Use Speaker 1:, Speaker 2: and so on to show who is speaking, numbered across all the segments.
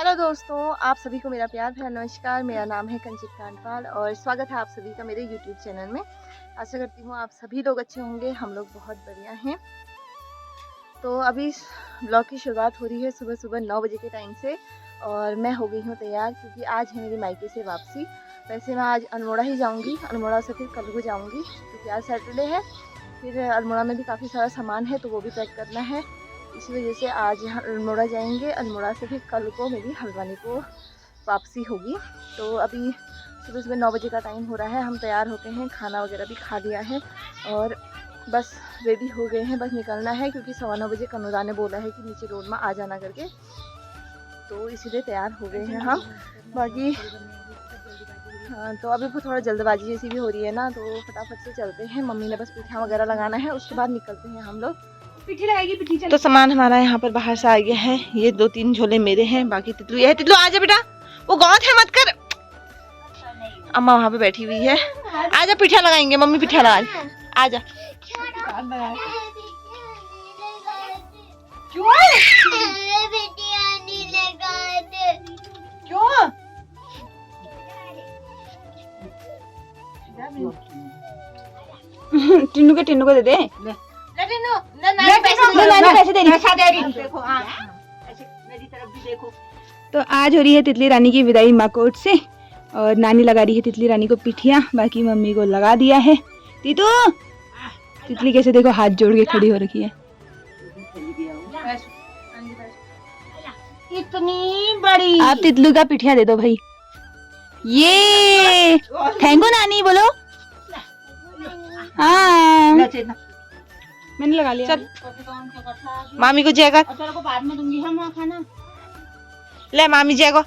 Speaker 1: Hello दोस्तों, आप सभी को मेरा प्यार भरा नमस्कार। मेरा नाम है कंचित कांडपाल और स्वागत है आप सभी का मेरे यूट्यूब चैनल में। आशा करती हूँ आप सभी लोग अच्छे होंगे। हम लोग बहुत बढ़िया हैं। तो अभी ब्लॉग की शुरुआत हो रही है सुबह सुबह 9 बजे के टाइम से और मैं हो गई हूँ तैयार क्योंकि आज है मेरी मायके से वापसी। वैसे मैं आज अल्मोड़ा ही जाऊँगी, अल्मोड़ा से फिर कल को जाऊँगी क्योंकि आज सैटरडे है। फिर अल्मोड़ा में भी काफ़ी सारा सामान है तो वो भी पैक करना है। इसी वजह से आज यहाँ अल्मोड़ा जाएंगे। अल्मोड़ा से फिर कल को मेरी हल्द्वानी को वापसी होगी। तो अभी सुबह सुबह 9 बजे का टाइम हो रहा है। हम तैयार होते हैं, खाना वगैरह भी खा लिया है और बस रेडी हो गए हैं। बस निकलना है क्योंकि 9:15 बजे कनुदा ने बोला है कि नीचे रोड में आ जाना करके, तो इसीलिए तैयार हो गए हैं हम। बाकी हाँ, तो अभी थोड़ा जल्दबाजी जैसी भी हो रही है ना, तो फटाफट से चलते हैं। मम्मी ने बस पीठा वगैरह लगाना है, उसके बाद निकलते हैं हम लोग। पीठी लगाएगी, पीठी चल। तो सामान हमारा यहाँ पर बाहर से आ गया है। ये 2-3 झोले मेरे हैं, बाकी तितलू ये है। तितलू आजा बेटा, वो गौत है मत कर। अम्मा वहाँ पे बैठी हुई है। आजा पीठा लगाएंगे, मम्मी पीठा लगा। आजा टिन्नू को दे दे। तो आज हो रही है तितली रानी की विदाई माँ कोट से और नानी लगा रही है तितली रानी को पिठिया, बाकी मम्मी को लगा दिया है। तीतू तितली कैसे देखो हाथ जोड़ के खड़ी हो रखी है।
Speaker 2: इतनी बड़ी।
Speaker 1: आप तितलू का पिठिया दे दो भाई। ये थैंक यू नानी बोलो। हाँ मैंने लगा लिया। चल मामी को जयगा।
Speaker 2: तेरे को बाद में दूंगी हम खाना।
Speaker 1: ले मामी जय को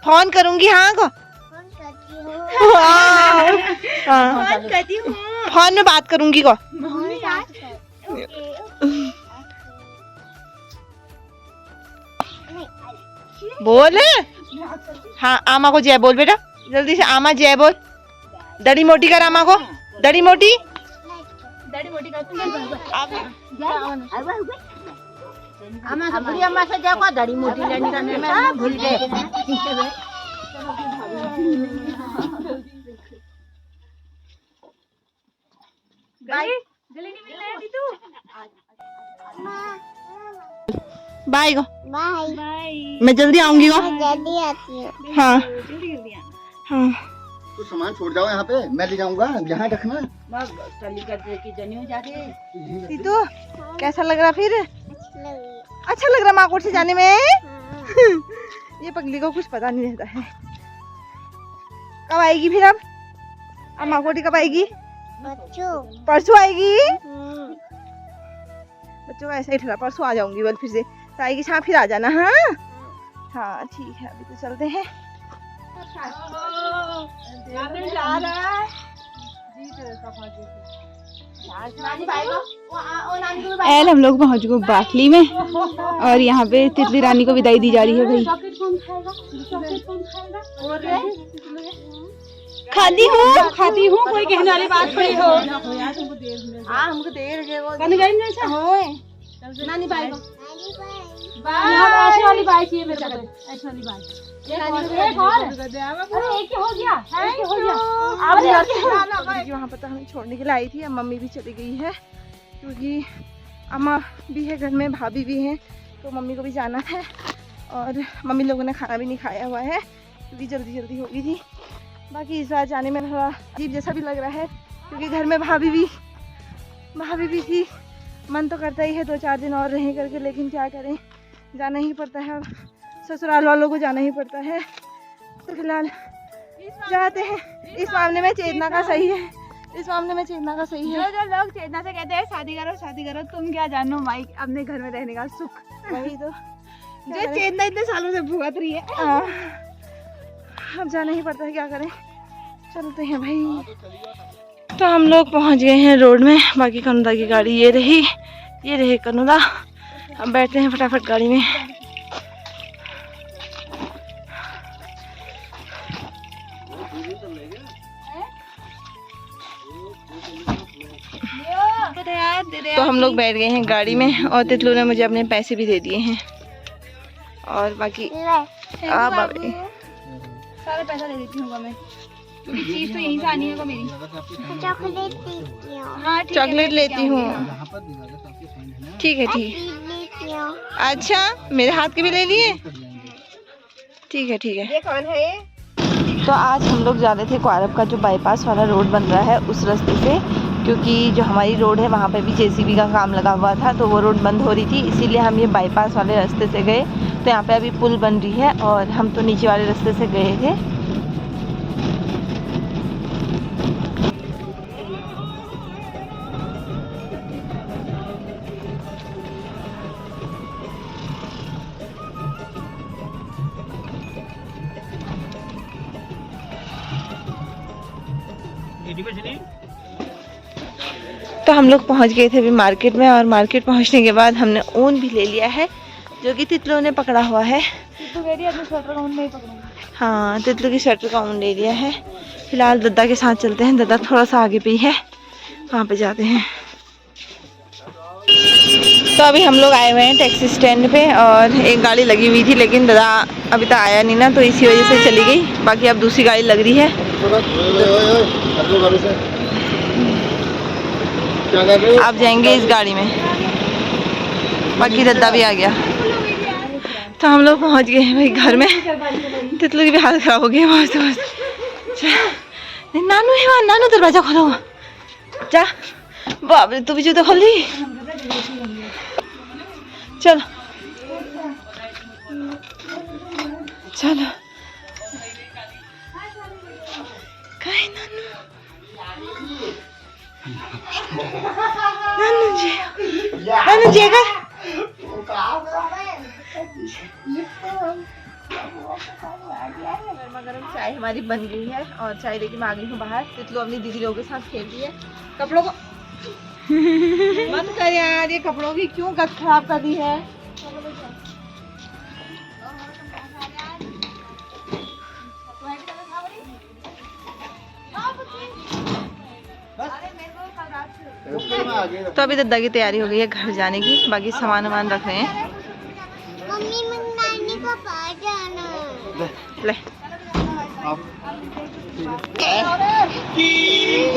Speaker 1: फोन करूंगी। हाँ को फोन में बात करूंगी को। बोल। हाँ आमा को जय बोल बेटा, जल्दी से आमा जय बोल। दड़ी मोटी कर आमा को, दड़ी मोटी
Speaker 2: अम्मा से जाओ दड़ी मोटी लेनी करने में भूल गए।
Speaker 1: बाय गो।
Speaker 2: बाय।
Speaker 1: मैं जल्दी आऊंगी गो।
Speaker 2: जल्दी आती हूँ।
Speaker 1: हाँ हाँ
Speaker 3: तो सामान छोड़ जाओ यहाँ पे, मैं ले जाऊंगा, यहाँ रखना।
Speaker 1: तीतू कैसा लग रहा फिर? अच्छा लग रहा माँ कोट से जाने में। ये पगली को कुछ पता नहीं रहता है। कब आएगी फिर अब माँ कोटी कब आएगी? परसों आएगी। बच्चों का ऐसा ही ठहरा, परसों आ जाऊंगी बल फिर से। तो आएगी शाम फिर आ जाना। हाँ हाँ ठीक है, अभी तो चलते हैं। एल हम लोग पहुंच गए बाटली में और यहाँ पे तितली रानी को विदाई दी जा रही है भाई। खाती हूँ कोई कहने वाली बात थोड़ी हो। हमको देर नानी बाई ऐसे वाली बाई चाहिए मेरे को, ऐसे वाली बाई। वहाँ पता हमें छोड़ने के लिए आई थी। अब मम्मी भी चली गई है क्योंकि अम्मा भी है घर में, भाभी भी हैं, तो मम्मी को भी जाना है। और मम्मी लोगों ने खाना भी नहीं खाया हुआ है क्योंकि जल्दी जल्दी हो गई थी। बाकी इस बार जाने में थोड़ा अजीब जैसा भी लग रहा है क्योंकि घर में भाभी भी थी। मन तो करता ही है 2-4 दिन और रहें करके, लेकिन क्या करें, जाना ही पड़ता है। ससुराल वालों को जाना ही पड़ता है, तो फिलहाल जाते हैं। इस मामले में चेतना का सही है, इस मामले में चेतना का सही है। जो लोग चेतना से कहते हैं शादी करो, तुम क्या जानो माई अपने घर में रहने का सुख। वही तो जो चेतना इतने सालों से भुगत रही है। अब जाना ही पड़ता है, क्या करें, चलते हैं भाई। तो हम लोग पहुंच गए हैं रोड में। बाकी कनुदा की गाड़ी ये रही कनुदा। अब बैठते हैं फटाफट गाड़ी में। तो हम लोग बैठ गए हैं गाड़ी में और तितलू ने मुझे अपने पैसे भी दे दिए हैं। और बाकी बाबे
Speaker 2: सारा पैसा दे देती हूँ मैं, क्योंकि चीज तो यहीं से आनी है मेरी। चॉकलेट लेती हूँ। हाँ
Speaker 1: चॉकलेट लेती हूँ। ठीक है ठीक है। अच्छा मेरे हाथ के भी ले लिए। ठीक है ठीक है। ये कौन है? तो आज हम लोग जा रहे थे क्वारब का जो बाईपास वाला रोड बन रहा है उस रास्ते से, क्योंकि जो हमारी रोड है वहाँ पे भी जेसीबी का काम लगा हुआ था तो वो रोड बंद हो रही थी, इसीलिए हम ये बाईपास वाले रास्ते से गए। तो यहाँ पे अभी पुल बन रही है और हम तो नीचे वाले रास्ते से गए थे। तो हम लोग पहुंच गए थे अभी मार्केट में, और मार्केट पहुंचने के बाद हमने ऊन भी ले लिया है जो कि तितलू ने पकड़ा हुआ है। हाँ तितलू की स्वेटर का ऊन ले लिया है। फिलहाल दद्दा के साथ चलते हैं, दद्दा थोड़ा सा आगे पे ही है, वहाँ पे जाते हैं। तो अभी हम लोग आए हुए हैं टैक्सी स्टैंड पे और एक गाड़ी लगी हुई थी लेकिन दादा अभी तक आया नहीं ना, तो इसी वजह से चली गई। बाकी अब दूसरी गाड़ी लग रही है। आप जाएंगे इस गाड़ी में। बाकी दद्दा भी आ गया। तो हम लोग पहुंच गए हैं भाई घर में। तितलू की भी हालत खराब हो गई है बहुत। नानू है वहाँ, नानू दरवाजा खोलो जा। बाप रे तू भी जूता खोल दी। चलो चलो नानू जी, नानू जी अगर गर्मा गर्म चाय हमारी बन गई है और चाय लेके मैं आ गई हूँ बाहर। तितलू अपनी दीदी लोगों के साथ खेल रही है। कपड़ों को मत कर यार, ये कपड़ों की क्यों गत खराब कर दी है। तो अभी दद्दा की तैयारी हो गई है घर जाने की, बाकी सामान वामान रख रहे हैं।
Speaker 2: मम्मी नानी को पास जाना।
Speaker 1: ले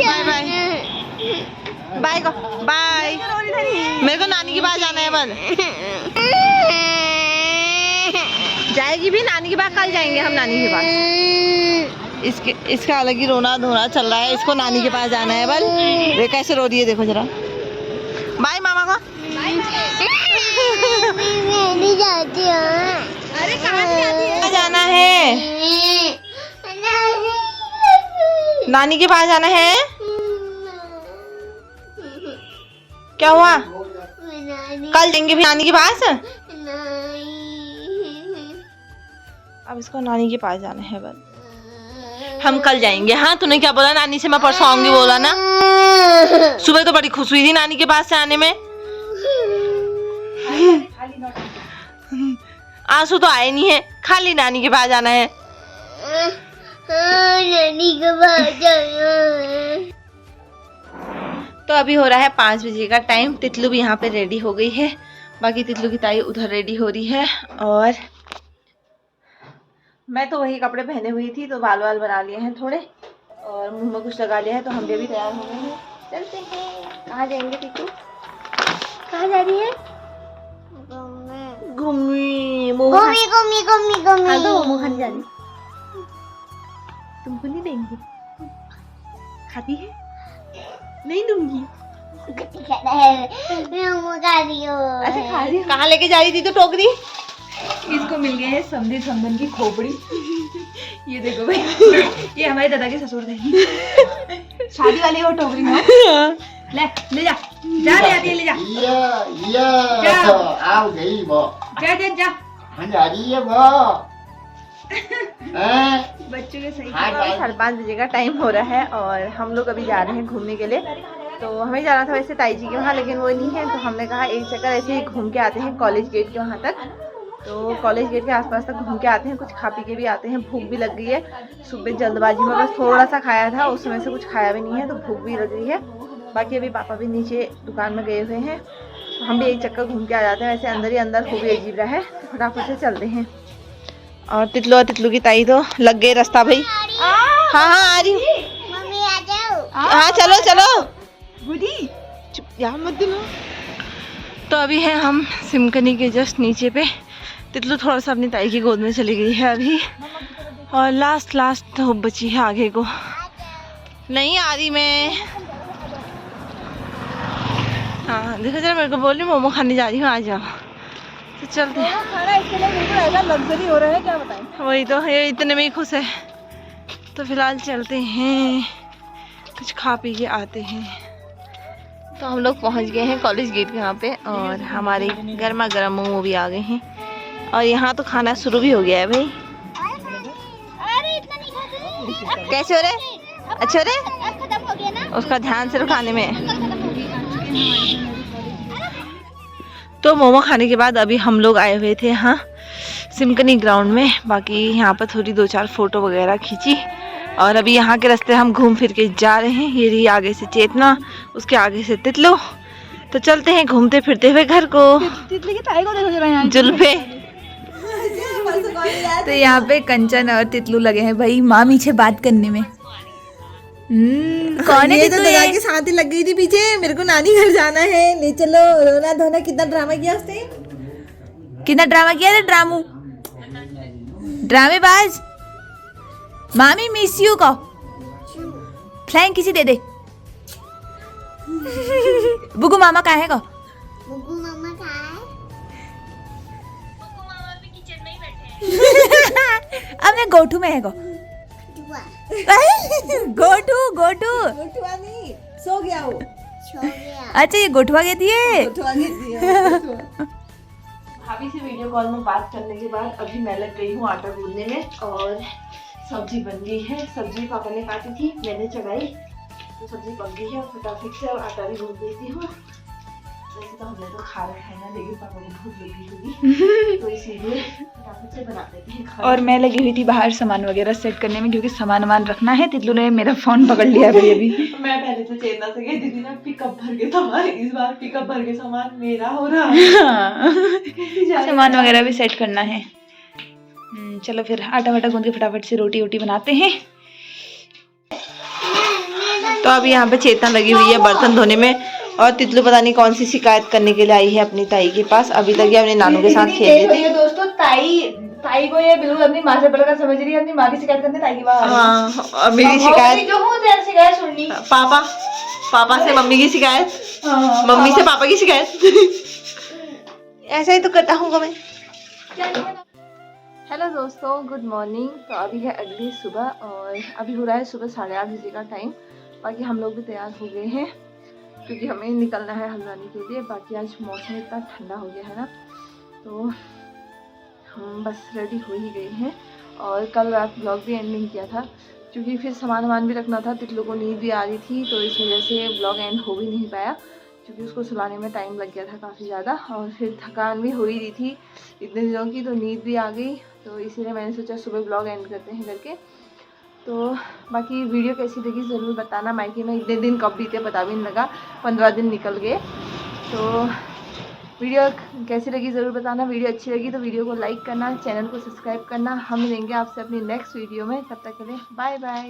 Speaker 1: बाय बाय बाय को बाय। मेरे को नानी के पास जाना है बल। जाएगी भी नानी के पास, कल जाएंगे हम नानी के पास। इसका अलग ही रोना धोना चल रहा है, इसको नानी के पास जाना है बल। वे कैसे रो रही है देखो जरा। बाय मामा को।
Speaker 2: नहीं जाती हूँ।
Speaker 1: अरे कहाँ जाती है? जाना है नानी के पास जाना है। क्या हुआ? कल जाएंगे भी नानी के पास। अब इसको नानी के पास जाना है बस। हम कल जाएंगे। हाँ तूने क्या बोला? नानी से मैं परसों आऊंगी बोला ना। सुबह तो बड़ी खुश हुई थी नानी के पास से आने में। आंसू तो आए नहीं है, खाली नानी के पास जाना है।
Speaker 2: नानी के पास जाना।
Speaker 1: तो अभी हो रहा है 5 बजे का टाइम। तितलू भी यहाँ पे रेडी हो गई है, बाकी तितलू की ताई उधर रेडी हो रही है। और मैं तो वही कपड़े पहने हुई थी तो बाल वाल बना लिए हैं थोड़े और मुंह में कुछ लगा लिया है, तो हम भी तैयार हो गए हैं। चलते हैं। कहाँ जाएंगे टीकू? कहाँ जा रही है? घूमी
Speaker 2: घूमी घूमी घूमी घूमी।
Speaker 1: हाँ तो मोमो खाने जा रही। तुमको नहीं देंगे? खाती है? नहीं दूंगी।
Speaker 2: मोमो खा रही हो।
Speaker 1: अच्छा खा रही। कहाँ लेके जा रही थी तो टोकरी? इसको मिल गई है समधी समधन की खोपड़ी। ये देखो भाई, ये हमारे दादा के ससुर थे। शादी वाली वो टोकरी हो। ले जा जा ले आती है, ले जा
Speaker 3: या आओ गई वो
Speaker 1: जा जा जा।
Speaker 3: जा रही है वो।
Speaker 1: बच्चों के सही 5:30 बजे का टाइम हो रहा है और हम लोग अभी जा रहे हैं घूमने के लिए। तो हमें जाना था वैसे ताई जी के वहाँ, लेकिन वो नहीं है तो हमने कहा एक चक्कर ऐसे ही घूम के आते हैं कॉलेज गेट के वहाँ तक। तो कॉलेज गेट के आसपास तक घूम के आते हैं, कुछ खा पी के भी आते हैं। भूख भी लग गई है, सुबह जल्दबाजी में बस थोड़ा सा खाया था, उस समय से कुछ खाया भी नहीं है तो भूख भी लग रही है। बाकी अभी पापा भी नीचे दुकान में गए हुए हैं तो हम भी एक चक्कर घूम के आ जाते हैं। वैसे अंदर ही अंदर खूब ही अजीब रहा है, तो फटाफट से चलते हैं। और तितलू और तितलू की ताई तो लग गए रास्ता भाई। हाँ हाँ आ रही हूँ।
Speaker 2: मम्मी आ जाओ।
Speaker 1: हाँ चलो चलो बुढ़ी चुप यार मत दिलो। तो अभी है हम सिमकनी के जस्ट नीचे पे। तितलू थोड़ा सा अपनी ताई की गोद में चली गई है अभी, और लास्ट होप बची है आगे को। नहीं आ रही मैं। हाँ देखो जरा, मेरे को बोल रही मोमो खाने जा रही हूँ, आ जाओ। तो चलते हैं। खाना इसके लिए बिल्कुल ऐसा लग्जरी हो रहा है, क्या बताएं। वही तो, ये इतने में ही खुश है। तो फिलहाल चलते हैं, कुछ खा पी के आते हैं। तो हम लोग पहुंच गए हैं कॉलेज गेट के यहाँ पे, और हमारे गर्मा गर्म मोमो भी आ गए हैं। और यहाँ तो खाना शुरू भी हो गया है भाई।
Speaker 2: अरे इतना नहीं खाते।
Speaker 1: कैसे हो रहे? अच्छे हो रहे?
Speaker 2: अब खत्म हो गया ना।
Speaker 1: उसका ध्यान सिर्फ खाने में है।
Speaker 2: खत्म हो गई।
Speaker 1: तो मोमो खाने के बाद अभी हम लोग आए हुए थे यहाँ सिमकनी ग्राउंड में। बाकी यहाँ पर थोड़ी 2-4 फोटो वगैरह खींची, और अभी यहाँ के रास्ते हम घूम फिर के जा रहे हैं। ये रही आगे से चेतना, उसके आगे से तितलू। तो चलते हैं घूमते फिरते हुए घर को।
Speaker 2: तितली की ताई को देखो जरा यहाँ।
Speaker 1: जुल्फे।
Speaker 4: तो यहाँ पे कंचन और तितलू लगे हैं भाई मामी से बात करने में। कौन है
Speaker 1: ये तो
Speaker 4: तितलू?
Speaker 1: दगा के साथ ही लग गई थी पीछे, मेरे को नानी घर जाना है, ले चलो। रोना धोना कितना ड्रामा किया उसने।
Speaker 4: कितना ड्रामा किया था? ड्रामेबाज। मामी मिस यू को फ्लाइंग किसी दे दे। बुगु मामा कहाँ है को?
Speaker 2: बुगु मामा कहाँ है?
Speaker 4: अब मैं गोटू में है को। गोटू गोटू
Speaker 1: सो गया वो।
Speaker 2: सो गया।
Speaker 4: अच्छा ये गोठवा गई थी ये।
Speaker 1: भाभी से वीडियो कॉल में बात करने के बाद अभी मैं लग गई हूँ आटा गूंदने में, और सब्जी बन गई है। सब्जी पापा ने काटी थी, मैंने चढ़ाई, तो सब्जी पक गई है। फटाफट से अब आटा भी गूंद देती हूँ। वैसे तो हमने तो खा रखा है ना, लेकिन पापा को भूख लगी होगी, तो इसीलिए फटाफट से बना देते हैं खाना।
Speaker 4: और मैं लगी हुई थी बाहर सामान वगैरह सेट करने में, क्योंकि सामान वामान रखना है। तितलू ने मेरा फोन पकड़ लिया अभी अभी।
Speaker 1: मैं पहले तो चेतना से गई, दीदी ना पिकअप भर के सामान, इस बार पिकअप भर के सामान मेरा हो रहा है।
Speaker 4: सामान वगैरह भी सेट करना है। चलो फिर आटा वाटा गूंद के फटाफट से रोटी वोटी बनाते हैं।
Speaker 1: तो अभी यहाँ पे चेतना लगी हुई है बर्तन धोने में, और तितलू पता नहीं कौन सी शिकायत करने के लिए आई है अपनी ताई के पास। अभी तक ये अपने नानू के साथ खेल रही थी।
Speaker 4: दोस्तों ताई को ये बिल्कुल अपनी माँ से बढ़कर समझ रही है, अपनी माँ की शिकायत करने ताई की बात।
Speaker 1: हाँ, और मेरी शिकायत
Speaker 4: जो हूँ तेरी शिकायत सुननी।
Speaker 1: पापा से मम्मी की शिकायत, मम्मी से पापा की शिकायत। ऐसा ही तो करता हूँ मैं। हेलो दोस्तों, गुड मॉर्निंग। तो अभी है अगली सुबह, और अभी हो रहा है सुबह 8:30 बजे का टाइम। बाकी हम लोग भी तैयार हो गए हैं, क्योंकि हमें निकलना है हल्द्वानी के लिए। बाकी आज मौसम इतना ठंडा हो गया है ना, तो हम बस रेडी हो ही गए हैं। और कल रात ब्लॉग भी एंडिंग किया था, क्योंकि फिर सामान वामान भी रखना था। तितलू को नींद भी आ रही थी, तो इस वजह से ब्लॉग एंड हो भी नहीं पाया, क्योंकि उसको सुलाने में टाइम लग गया था काफ़ी ज़्यादा। और फिर थकान भी हो ही रही थी इतने दिनों की, तो नींद भी आ गई। तो इसीलिए मैंने सोचा सुबह ब्लॉग एंड करते हैं करके। तो बाकी वीडियो कैसी लगी ज़रूर बताना। मायके में इतने दिन कब बीते पता भी नहीं लगा, 15 दिन निकल गए। तो वीडियो कैसी लगी ज़रूर बताना। वीडियो अच्छी लगी तो वीडियो को लाइक करना, चैनल को सब्सक्राइब करना। हम मिलेंगे आपसे अपनी नेक्स्ट वीडियो में, तब तक के लिए बाय बाय।